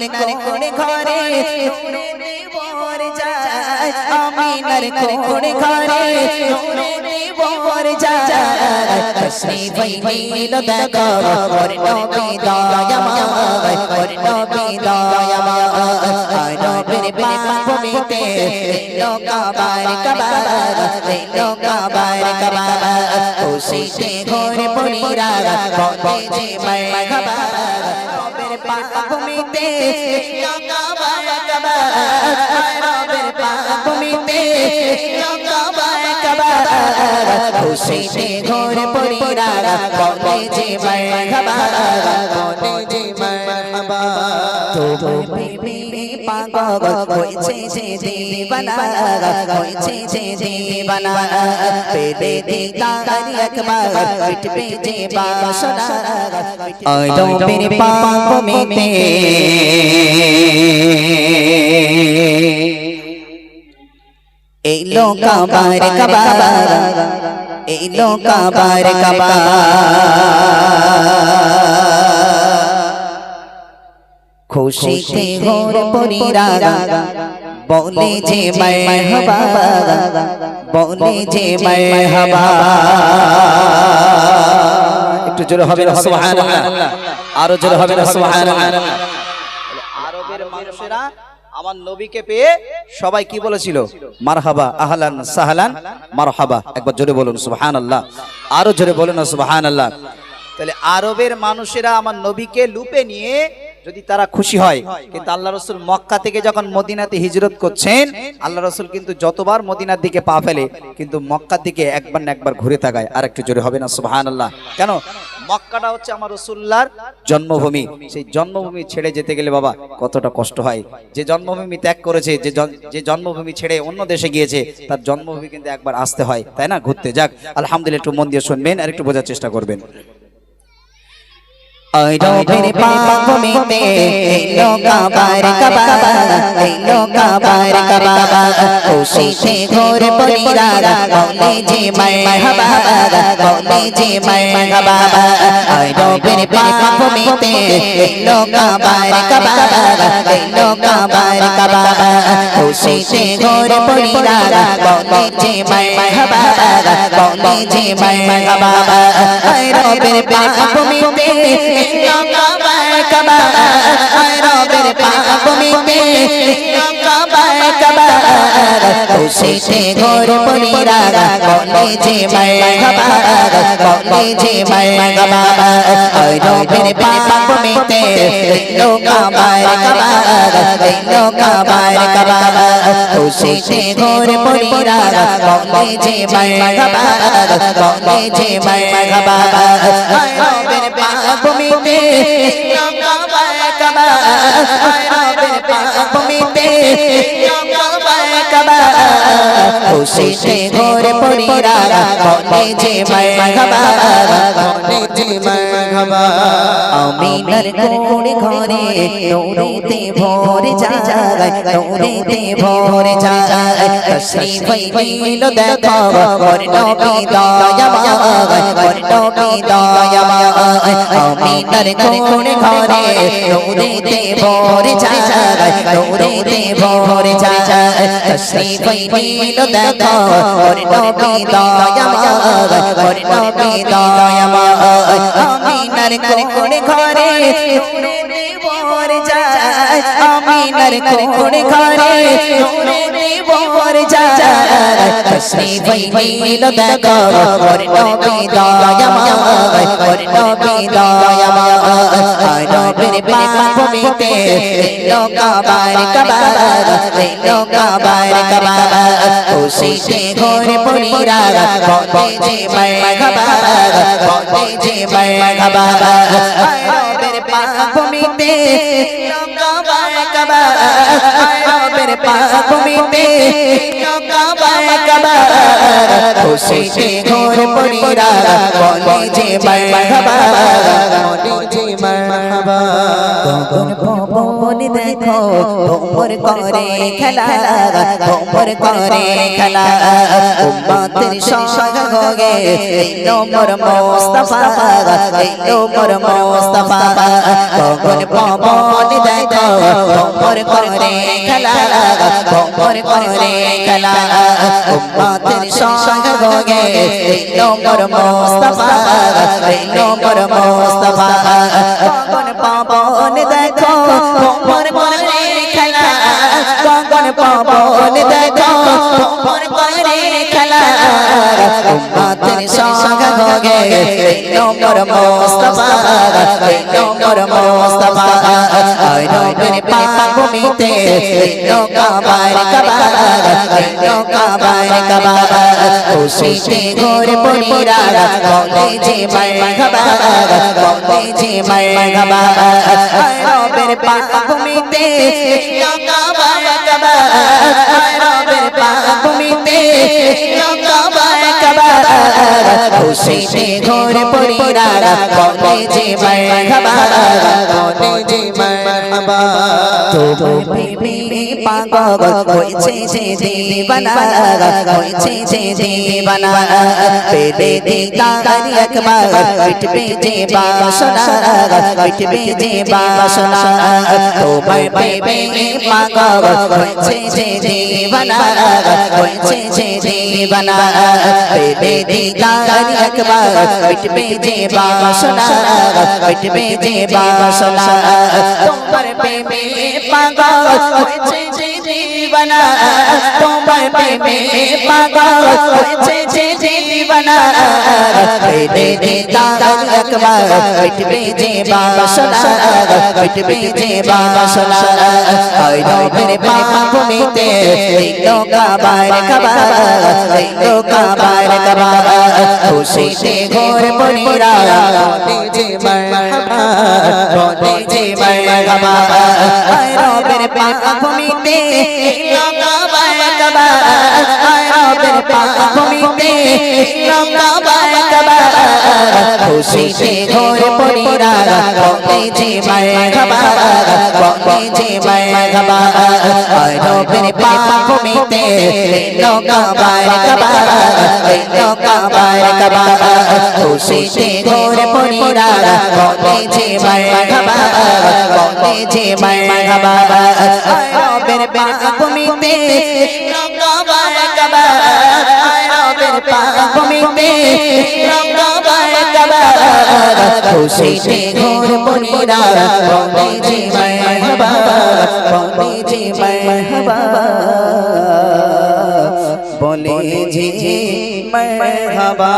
আমিনার কোন ঘরে নূরে ভরে যায় আমিনার কোন ঘরে নূরে ভরে যায় তশরিফ হইল দেখো ওর নবী দয়াময় ওর নবী দয়াময় নবীর পাক ভূমিতে লোকাবার কাবার লোকাবার কাবার খুশিতে ঘরে পড়িরা বলে যে মারহাবা নবীর পাক ভূমিতে লোকাবার কাবার নবীর পাক ভূমিতে লোকাবার কাবার খুশিতে ঘরে পড়িরা বলে যে মারহাবা বলে যে মারহাবা তোমার প্রেমে পাগল হয়েছে যে দিবানা হয়েছে যে দিবানা পেলে দিদার একবার মিটবে যে বাসনা ওই নবীর পাক ভূমিতে এই লোকাবার কাবার এই লোকাবার কাবার খুশিতে ঘরে পড়িরা বলে যে মারহাবা বলে যে মারহাবা একটু জোরে হবে না সুবহানাল্লাহ আরো জোরে হবে না সুবহানাল্লাহ আরবের মানুষেরা আমার নবীকে পেয়ে সবাই কি বলেছিল মারহাবা আহলান সাহলান মারহাবা একবার জোরে বলুন সুবহানাল্লাহ আরো জোরে বলুন না সুবহানাল্লাহ তাহলে আরবের মানুষেরা আমার নবীকে লুপে নিয়ে যদি তারা খুশি হয় কিন্তু আল্লাহ রাসূল মক্কা থেকে যখন মদিনাতে হিজরত করছেন আল্লাহ রাসূল কিন্তু যতবার মদিনার দিকে পা ফেলে কিন্তু মক্কার দিকে একবার না একবার ঘুরে তাকায় আর একটু জোরে হবে না সুবহানাল্লাহ কেন মক্কাটা হচ্ছে আমার রাসূলুল্লাহর জন্মভূমি সেই জন্মভূমি ছেড়ে যেতে গেলে বাবা কতটা কষ্ট হয় যে জন্মভূমি ত্যাগ করেছে যে জন্মভূমি ছেড়ে অন্য দেশে গিয়েছে তার জন্মভূমি কিন্তু একবার আসতে হয় তাই না ঘুরতে যাক আলহামদুলিল্লাহ একটু মন দিয়ে শুনবেন আর একটু বোঝার চেষ্টা করবেন ওই নবীর পাক ভূমিতে লোকাবার কাবার লোকাবার কাবার খুশিতে ঘরে পড়িরা বলে যে মারহাবা বলে যে মারহাবা ওই নবীর পাক ভূমিতে লোকাবার কাবার লোকাবার কাবার খুশিতে ঘরে পড়িরা বলে যে মারহাবা বলে যে মারহাবা ওই নবীর পাক ভূমিতে লোকাবার কাবার রবের পাক ভূমিতে লোকাবার কাবার খুশিতে ঘরে পড়িরা বলে যে মারহাবা বলে যে মারহাবা রবের পাক ভূমিতে লোকাবার কাবার লোকাবার কাবার খুশিতে ঘরে পড়িরা বলে যে মারহাবা বলে যে মারহাবা রবের পাক ভূমিতে লোকাবার কাবার রবের পাক ভূমিতে লোকাবার কাবার খুশিতে ঘরে পড়িরা বলে যে মারহাবা বলে যে মারহাবা আমিনার কোন ঘরে নূরেতে ভরে যায় নূরেতে ভরে যায় তশরিফ হইল দেখো ওর নবী দয়াময় ওর নবী দয়াময় আমিনার কোন ঘরে নূরেতে ভরে যায় নূরেতে ভরে যায় তশরিফ হইল দেখো ওর নবী দয়াময় ওর নবী দয়াময় আমিনার কোন ঘরে নূরেতে ভরে যায় আমিনার কোন ঘরে নূরেতে ভরে যায় তশরিফ হইল দেখো ওর নবী দয়াময় ওর নবী দয়াময় নবীর পাক ভূমিতে লোকাবার কাবার লোকাবার কাবার খুশিতে ঘরে পড়িরা বলে যে মারহাবা বলে যে মারহাবা নবীর পাক ভূমিতে লোকাবার কাবার নবীর পাক ভূমিতে লোকাবার কাবার খুশিতে ঘরে পড়িরা বলে যে মারহাবা বলে যে মারহাবা গগন পবন দেখো ভোমর করে খেলা ভোমর করে খেলা উম্মতের সঙ্গ হোগে এলো মোর মুস্তাফা এলো মোর মুস্তাফা গগন পবন দেখো দেখো ভোর করে খেলা ভোর করে খেলা উম্মতের সঙ্গ গোগে নম্বর মুস্তাফা নম্বর মুস্তাফা গগন পবন দেখো ভোর করে খেলা গগন পবন দেখো ভোর করে খেলা উম্মতের সঙ্গ গোগে নম্বর মুস্তাফা নম্বর মুস্তাফা আয় নবীর পাক ভূমিতে নৌকাবার কাবার নৌকাবার কাবার খুশিতে ঘুরে পড়িরা বলে যে মারহাবা বলে যে মারহাবা আয় নবীর পাক ভূমিতে নৌকাবার কাবার আয় নবীর পাক ভূমিতে নৌকাবার কাবার খুশিতে ঘুরে পড়িরা বলে যে মারহাবা বলে যে মারহাবা তো প্রেমে পাগল হয়েছে যে দিবানা হয়েছে যে দিবানা পেলে দিদার একবার মিটবে যে বাসনা মিটবে যে বাসনা তোমার প্রেমে পাগল হয়েছে যে দিবানা হয়েছে যে দিবানা পেলে দিদার একবার মিটবে যে বাসনা মিটবে যে বাসনা তোমার প্রেমে পাগল হয়েছে যে দিবানা তোমার প্রেমে পাগল হয়েছে যে দিবানা পেলে দিদার একবার মিটবে যে বাসনা মিটবে যে বাসনা আয় নবীর পাক ভূমিতে নৌকাবার কাবার নৌকাবার কাবার খুশিতে ঘোর পড়িরা বলে যে মারহাবা বলে যে মারহাবা আয় নবীর পাক ভূমিতে নৌকাবার কাবার আয় নবীর পাক ভূমিতে নৌকাবার কাবার খুশিতে ঘোর পড়িরা বলে যে মারহাবা বলে যে মারহাবা আয় নবীর পাক ভূমিতে নৌকাবার কাবার নৌকাবার কাবার খুশিতে ঘোর পড়িরা বলে যে মারহাবা বলে যে মারহাবা আয় নবীর পাক ভূমিতে নৌকাবার কাবার আয় নবীর পাক ভূমিতে নৌকাবার কাবার খুশিতে ঘোর পড়িরা বলে যে মারহাবা বলে যে মারহাবা বলে যে মারহাবা।